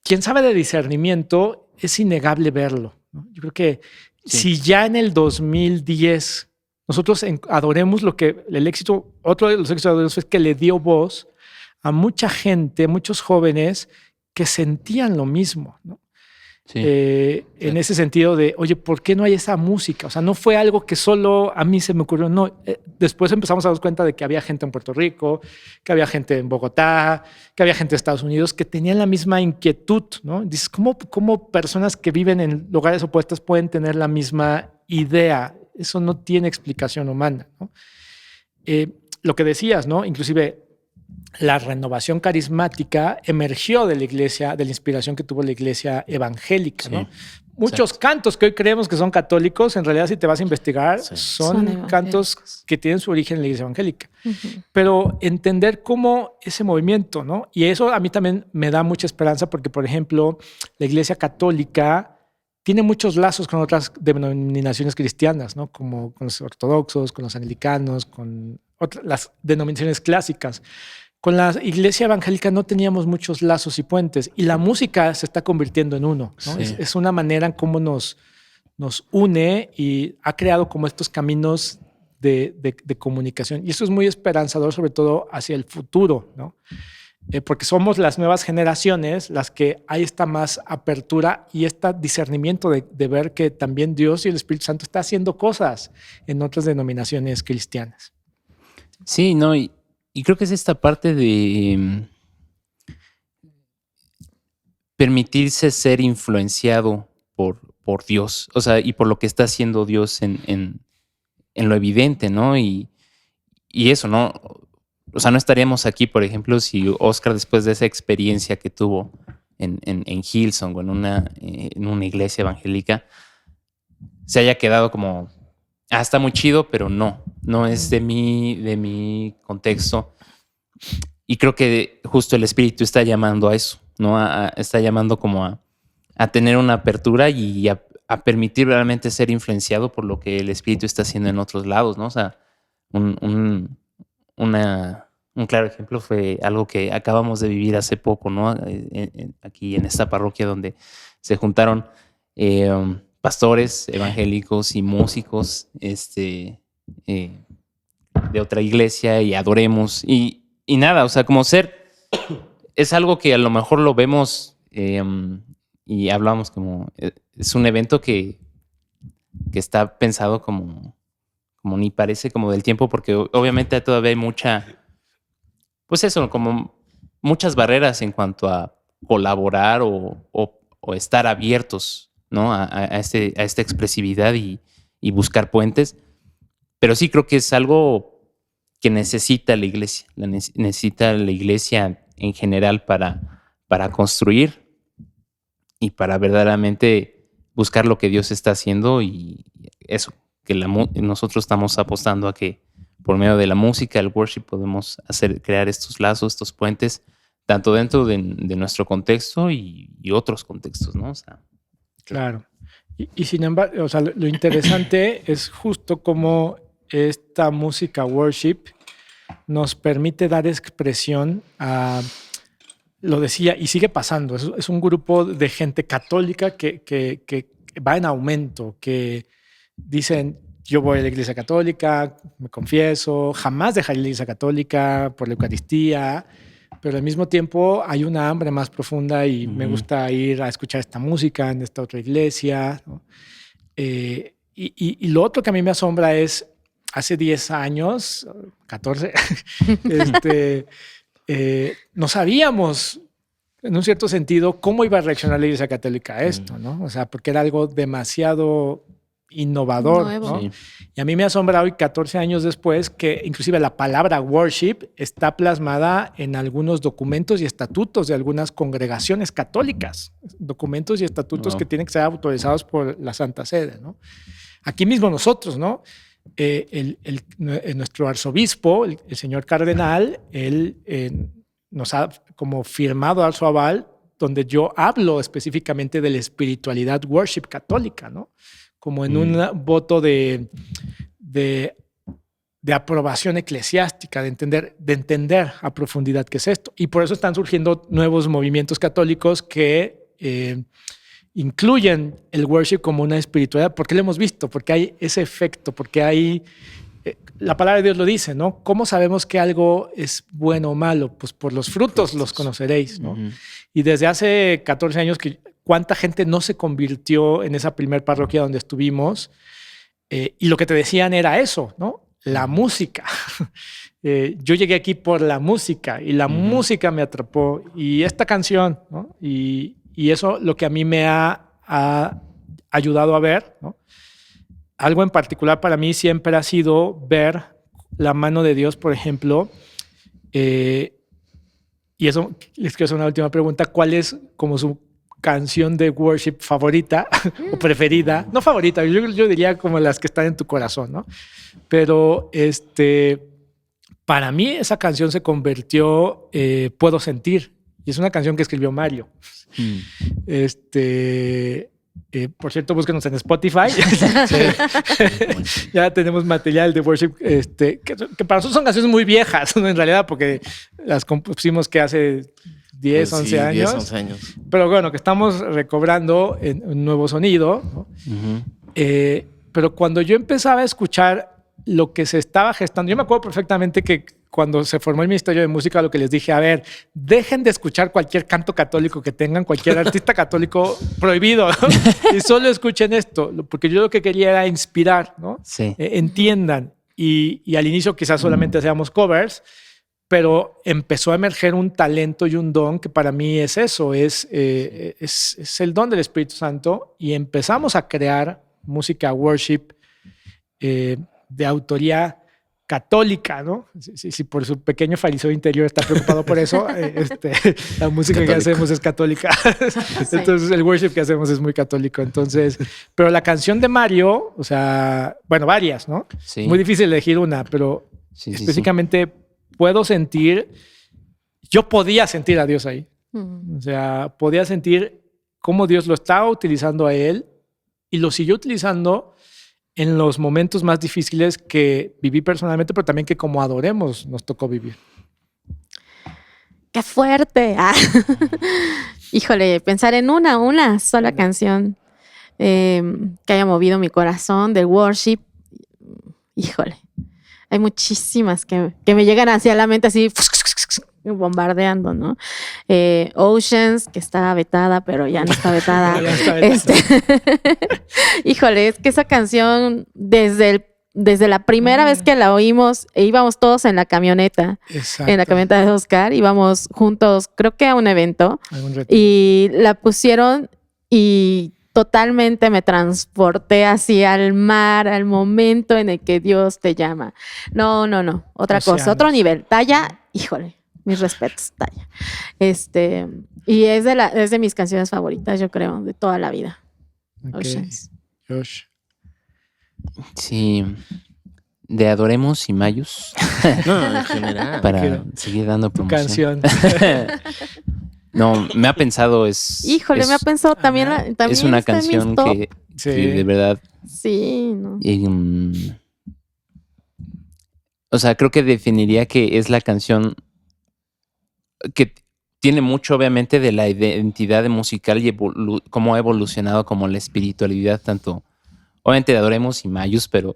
quien sabe de discernimiento es innegable verlo, ¿no? Yo creo que si ya en el 2010 nosotros adoremos lo que el éxito, otro de los éxitos de Dios es que le dio voz a mucha gente, muchos jóvenes que sentían lo mismo, ¿no? Sí. En ese sentido de, oye, ¿por qué no hay esa música? O sea, no fue algo que solo a mí se me ocurrió, no. Después empezamos a darnos cuenta de que había gente en Puerto Rico, que había gente en Bogotá, que había gente en Estados Unidos que tenían la misma inquietud, ¿no? Dices, ¿cómo personas que viven en lugares opuestos pueden tener la misma idea? Eso no tiene explicación humana, ¿no? Lo que decías, ¿no? Inclusive la renovación carismática emergió de la iglesia, de la inspiración que tuvo la iglesia evangélica, sí, ¿no? Muchos cantos que hoy creemos que son católicos, en realidad si te vas a investigar, son cantos que tienen su origen en la iglesia evangélica. Pero entender cómo ese movimiento, ¿no? Y eso a mí también me da mucha esperanza porque, por ejemplo, la iglesia católica tiene muchos lazos con otras denominaciones cristianas, ¿no? Como con los ortodoxos, con los anglicanos, con las denominaciones clásicas. Con la iglesia evangélica no teníamos muchos lazos y puentes, y la música se está convirtiendo en uno, ¿no? Sí. Es una manera en cómo nos une y ha creado como estos caminos de comunicación. Y eso es muy esperanzador, sobre todo hacia el futuro, ¿no? porque somos las nuevas generaciones las que hay esta más apertura y este discernimiento de ver que también Dios y el Espíritu Santo está haciendo cosas en otras denominaciones cristianas. Sí, no, y creo que es esta parte de permitirse ser influenciado por Dios, o sea, y por lo que está haciendo Dios en lo evidente, ¿no? Y eso, ¿no? O sea, no estaríamos aquí, por ejemplo, si Oscar, después de esa experiencia que tuvo en Hillsong o en una iglesia evangélica, se haya quedado como, está muy chido, pero no es de mi contexto. Y creo que justo el Espíritu está llamando a eso, ¿no? Está llamando como a tener una apertura y a permitir realmente ser influenciado por lo que el Espíritu está haciendo en otros lados, ¿no? O sea, un claro ejemplo fue algo que acabamos de vivir hace poco, ¿no? Aquí en esta parroquia donde se juntaron pastores evangélicos y músicos de otra iglesia y adoremos. Y nada, o sea, como es algo que a lo mejor lo vemos y hablamos como, es un evento que está pensado como ni parece como del tiempo, porque obviamente todavía hay pues eso, como muchas barreras en cuanto a colaborar o estar abiertos, ¿no? a esta expresividad y buscar puentes. Pero sí creo que es algo que necesita la iglesia, necesita la iglesia en general para construir y para verdaderamente buscar lo que Dios está haciendo, y eso, que nosotros estamos apostando a que por medio de la música, el worship, podemos crear estos lazos, estos puentes, tanto dentro de nuestro contexto y otros contextos, ¿no? O sea, claro. Y sin embargo, o sea, lo interesante es justo cómo esta música worship nos permite dar expresión a, lo decía, y sigue pasando, es un grupo de gente católica que va en aumento, que dicen, yo voy a la iglesia católica, me confieso, jamás dejaré la iglesia católica por la Eucaristía, pero al mismo tiempo hay una hambre más profunda y me gusta ir a escuchar esta música en esta otra iglesia, ¿no? Y lo otro que a mí me asombra es, hace 10 años, 14, no sabíamos, en un cierto sentido, cómo iba a reaccionar la iglesia católica a esto, ¿no? O sea, porque era algo demasiado innovador, ¿no? Sí. Y a mí me asombra hoy, 14 años después, que inclusive la palabra worship está plasmada en algunos documentos y estatutos de algunas congregaciones católicas, documentos y estatutos que tienen que ser autorizados por la Santa Sede, ¿no? Aquí mismo nosotros, ¿no? Nuestro arzobispo, el señor cardenal, él nos ha como firmado a su aval, donde yo hablo específicamente de la espiritualidad worship católica, ¿no? Como en un voto de aprobación eclesiástica, de entender a profundidad qué es esto. Y por eso están surgiendo nuevos movimientos católicos que incluyen el worship como una espiritualidad, porque lo hemos visto, porque hay ese efecto, porque hay... la palabra de Dios lo dice, ¿no? ¿Cómo sabemos que algo es bueno o malo? Pues por los frutos los conoceréis, ¿no? Y desde hace 14 años, ¿cuánta gente no se convirtió en esa primer parroquia donde estuvimos? Y lo que te decían era eso, ¿no? La música. Yo llegué aquí por la música y la música me atrapó. Y esta canción, ¿no? Y eso lo que a mí me ha ayudado a ver, ¿no? Algo en particular para mí siempre ha sido ver la mano de Dios, por ejemplo. Y eso, les quiero hacer una última pregunta. ¿Cuál es como su canción de worship favorita o preferida? No favorita, yo diría como las que están en tu corazón, ¿no? Pero para mí esa canción se convirtió, Puedo Sentir. Y es una canción que escribió Mario. Por cierto, búsquenos en Spotify. Ya tenemos material de worship que para nosotros son canciones muy viejas, ¿no? En realidad, porque las compusimos que hace 10, pues 11 sí, años. 10, 11 años. Pero bueno, que estamos recobrando un nuevo sonido, ¿no? Pero cuando yo empezaba a escuchar lo que se estaba gestando, yo me acuerdo perfectamente que cuando se formó el Ministerio de Música, lo que les dije, a ver, dejen de escuchar cualquier canto católico que tengan, cualquier artista católico prohibido, ¿no? Y solo escuchen esto, porque yo lo que quería era inspirar, ¿no? Sí. Entiendan. Y al inicio quizás solamente hacíamos covers, pero empezó a emerger un talento y un don que para mí es eso, es el don del Espíritu Santo, y empezamos a crear música worship de autoría católica, ¿no? Si por su pequeño fariseo interior está preocupado por eso, la música que hacemos es católica. Entonces el worship que hacemos es muy católico. Entonces, pero la canción de Mario, o sea, bueno, varias, ¿no? Sí. Muy difícil elegir una, pero Sí, específicamente puedo sentir, yo podía sentir a Dios ahí. O sea, podía sentir cómo Dios lo estaba utilizando a él y lo siguió utilizando en los momentos más difíciles que viví personalmente, pero también que como Adoremos nos tocó vivir. ¡Qué fuerte! Híjole, pensar en una sola canción que haya movido mi corazón de worship. Híjole, hay muchísimas que me llegan hacia la mente así bombardeando, ¿no? Oceans, que estaba vetada, pero ya no está vetada. Híjole, es que esa canción desde la primera vez que la oímos, íbamos todos en la camioneta. Exacto. En la camioneta de Oscar, íbamos juntos, creo que a un evento, y la pusieron y totalmente me transporté así al mar, al momento en el que Dios te llama. No, otra cosa, otro nivel. Talla, híjole, mis respetos, Talla. Y es de mis canciones favoritas, yo creo, de toda la vida. Okay. Oceans. Josh. Sí. De Adoremos y Mayus. No, en general. Para seguir dando Tu promoción. canción. No, me ha pensado Híjole, me ha pensado también es una está en mis canción top. Sí. que de verdad. Sí, ¿no? O sea, creo que definiría que es la canción que tiene mucho, obviamente, de la identidad musical y cómo ha evolucionado como la espiritualidad, tanto, obviamente, de Adoremos y Mayus, pero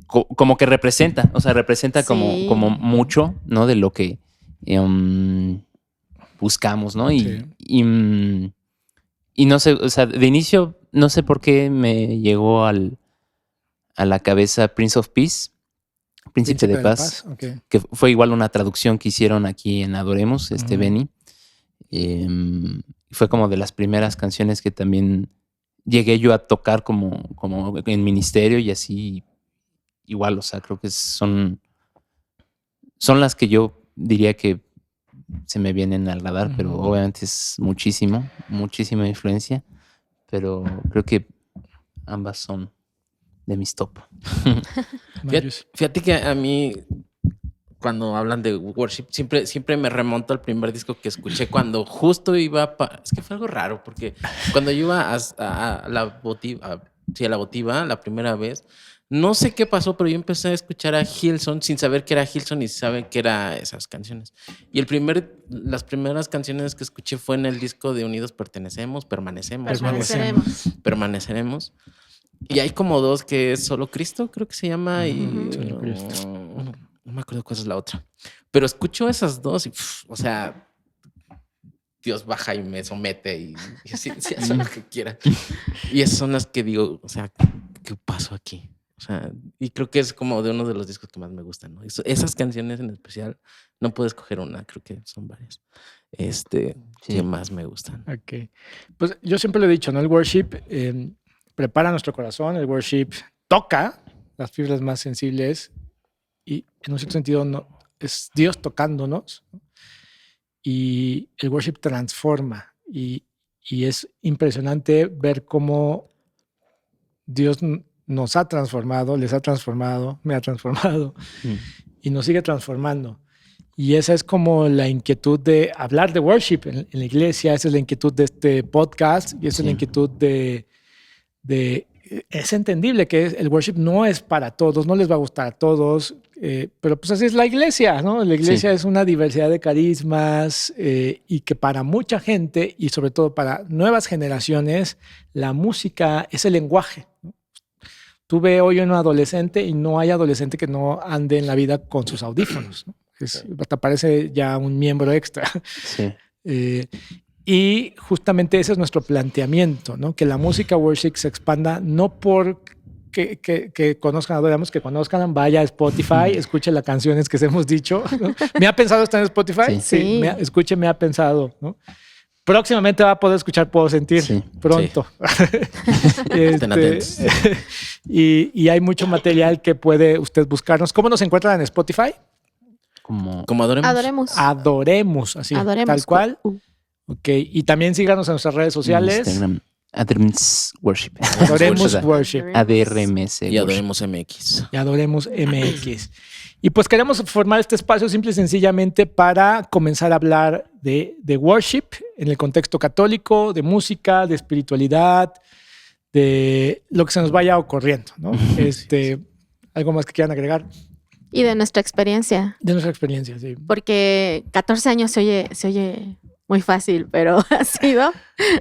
como que representa, Sí. como mucho, ¿no? De lo que buscamos, ¿no? Sí. Y no sé, o sea, de inicio, no sé por qué me llegó a la cabeza Prince of Peace, Príncipe de Paz, Okay. que fue igual una traducción que hicieron aquí en Adoremos, Benny. Fue como de las primeras canciones que también llegué yo a tocar como en ministerio y así igual, o sea, creo que son las que yo diría que se me vienen al radar, pero obviamente es muchísima influencia, pero creo que ambas son de mis top. Fíjate que a mí, cuando hablan de worship, siempre me remonto al primer disco que escuché cuando justo iba... Es que fue algo raro, porque cuando yo iba a la votiva, la primera vez, no sé qué pasó, pero yo empecé a escuchar a Hillsong sin saber que era Hillsong y sin saber que eran esas canciones. Y las primeras canciones que escuché fue en el disco de Unidos Permaneceremos. Y hay como dos que es Solo Cristo, creo que se llama, y no me acuerdo cuál es la otra. Pero escucho esas dos y, o sea, Dios baja y me somete y sí, hace lo que quiera. Y esas son las que digo, o sea, ¿qué pasó aquí? O sea, y creo que es como de uno de los discos que más me gustan, ¿no? Esas canciones en especial, no puedo escoger una, creo que son varias. Que más me gustan. Ok. Pues yo siempre lo he dicho, ¿no? El worship prepara nuestro corazón, el worship toca las fibras más sensibles y en un cierto sentido es Dios tocándonos, ¿no? Y el worship transforma y es impresionante ver cómo Dios nos ha transformado, les ha transformado, me ha transformado y nos sigue transformando. Y esa es como la inquietud de hablar de worship en la iglesia, esa es la inquietud de este podcast y esa es la inquietud de es entendible que el worship no es para todos, no les va a gustar a todos, pero pues así es la iglesia, ¿no? La iglesia es una diversidad de carismas y que para mucha gente y sobre todo para nuevas generaciones, la música es el lenguaje, ¿no? tú ve hoy a un adolescente y no hay adolescente que no ande en la vida con sus audífonos, ¿no? Hasta parece ya un miembro extra. Sí. Y justamente ese es nuestro planteamiento, ¿no? Que la música worship se expanda no por que conozcan, adoramos, que conozcan, vaya a Spotify, escuche las canciones que hemos dicho, ¿no? ¿Me ha pensado estar en Spotify? Sí. Escuche, me ha pensado, ¿no? Próximamente va a poder escuchar Puedo Sentir, Sí. pronto. Estén atentos. Y hay mucho material que puede usted buscarnos. ¿Cómo nos encuentran en Spotify? Como adoremos. Adoremos, así, Adoremos. tal cual. Ok, y también síganos en nuestras redes sociales. Instagram, Adoremos Worship. Adoremos Worship. ADRMS. Y adoremos MX. Y Adoremos MX. Y pues queremos formar este espacio simple y sencillamente para comenzar a hablar de worship en el contexto católico, de música, de espiritualidad, de lo que se nos vaya ocurriendo, ¿no? ¿Algo más que quieran agregar? Y de nuestra experiencia. De nuestra experiencia, sí. Porque 14 años se oye muy fácil, pero ha sido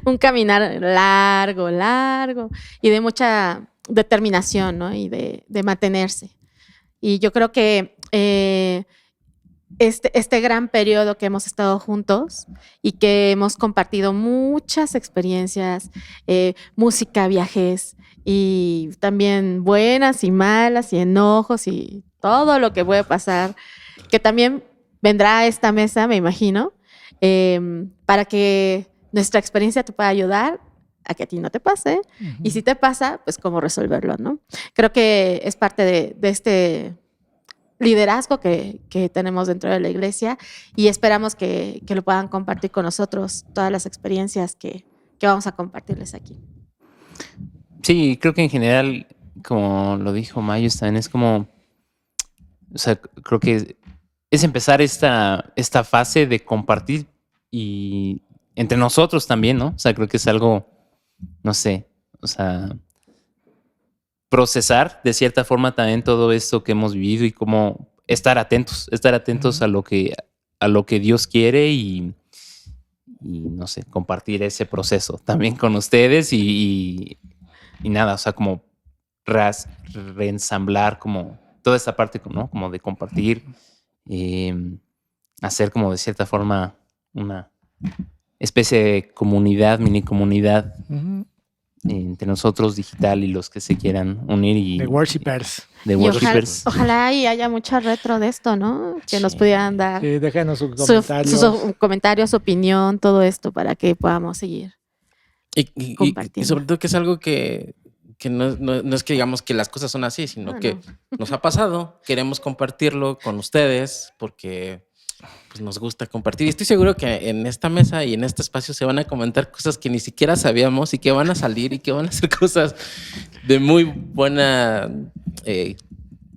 un caminar largo y de mucha determinación, ¿no? Y de mantenerse. Y yo creo que este gran periodo que hemos estado juntos y que hemos compartido muchas experiencias, música, viajes y también buenas y malas y enojos y todo lo que puede pasar, que también vendrá a esta mesa, me imagino, para que nuestra experiencia te pueda ayudar a que a ti no te pase. Y si te pasa, pues cómo resolverlo, ¿no? Creo que es parte de este liderazgo que tenemos dentro de la iglesia y esperamos que lo puedan compartir con nosotros, todas las experiencias que vamos a compartirles aquí. Sí, creo que en general, como lo dijo Mayos, también es como, o sea, creo que es empezar esta fase de compartir y entre nosotros también, ¿no? O sea, creo que es algo, no sé, o sea, procesar de cierta forma también todo esto que hemos vivido y como estar atentos a lo que Dios quiere y no sé, compartir ese proceso también con ustedes y nada, o sea, como reensamblar como toda esta parte, ¿no? Como de compartir, hacer como de cierta forma una especie de comunidad, mini comunidad entre nosotros digital y los que se quieran unir y De worshipers. de Y worshipers. ojalá y haya mucha retro de esto, ¿no? Que nos pudieran dar Déjenos sus sus comentarios. comentarios, su opinión, todo esto para que podamos seguir. Y Compartiendo. sobre todo que es algo que no es que digamos que las cosas son así, sino No, que no. nos ha pasado. Queremos compartirlo con ustedes porque pues, nos gusta compartir. Y estoy seguro que en esta mesa y en este espacio se van a comentar cosas que ni siquiera sabíamos y que van a salir y que van a ser cosas de muy buena,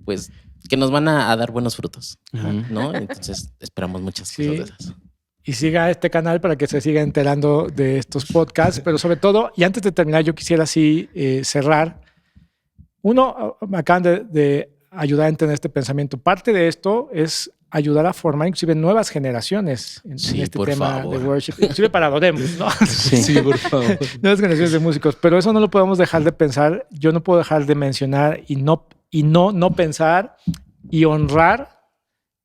pues que nos van a dar buenos frutos, ¿no? Entonces esperamos muchas Sí. cosas de esas. Y siga este canal para que se siga enterando de estos podcasts. Pero sobre todo, y antes de terminar, yo quisiera así cerrar. Uno, me acaban de ayudar a entender este pensamiento. Parte de esto es ayudar a formar inclusive nuevas generaciones en Sí, este por tema favor. de worship. Inclusive para Adoremos, ¿no? Sí. por favor. Nuevas generaciones de músicos. Pero eso no lo podemos dejar de pensar. Yo no puedo dejar de mencionar y no pensar y honrar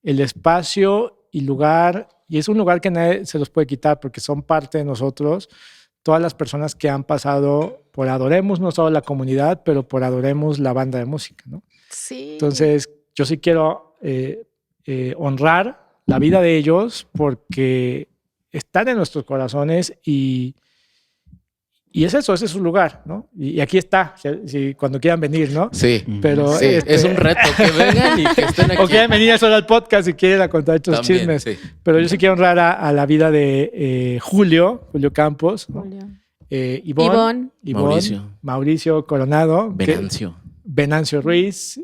el espacio y lugar. Y es un lugar que nadie se los puede quitar porque son parte de nosotros. Todas las personas que han pasado por Adoremos, no solo la comunidad, pero por Adoremos la banda de música, ¿no? Sí. Entonces, yo sí quiero honrar la vida de ellos porque están en nuestros corazones y es eso, ese es su lugar, ¿no? Y aquí está, si cuando quieran venir, ¿no? Sí. Pero Sí, es un reto que vengan y que estén aquí. o quieren venir solo al podcast y quieren a contar estos También, chismes. sí. Pero yo sí quiero honrar a la vida de Julio Campos, ¿no? Julio. Ivonne, Mauricio Coronado, Venancio Ruiz,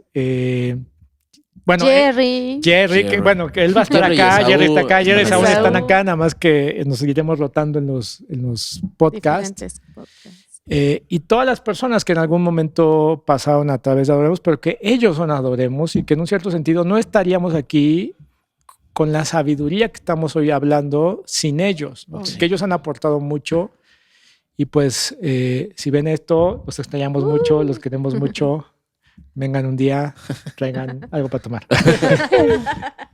bueno, Jerry. Jerry, que bueno, que él va a estar Jerry y acá, Esaú. Jerry está acá, Jerry y Saúl Esaú. están acá, nada más que nos seguiremos rotando en los podcasts. Diferentes podcasts. Y todas las personas que en algún momento pasaron a través de Adoremos, pero que ellos son Adoremos y que en un cierto sentido no estaríamos aquí con la sabiduría que estamos hoy hablando sin ellos, ¿no? Sí. Que ellos han aportado mucho y pues si ven esto, los extrañamos mucho, los queremos mucho. vengan un día, traigan algo para tomar.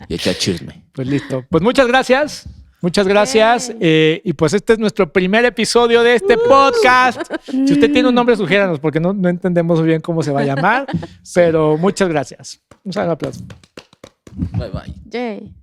Y echa chisme. Pues listo. Pues muchas gracias. Muchas gracias. Y pues este es nuestro primer episodio de este podcast. Si usted tiene un nombre, sugiéranos, porque no entendemos muy bien cómo se va a llamar. Pero muchas gracias. Un aplauso. Bye, bye. Yay.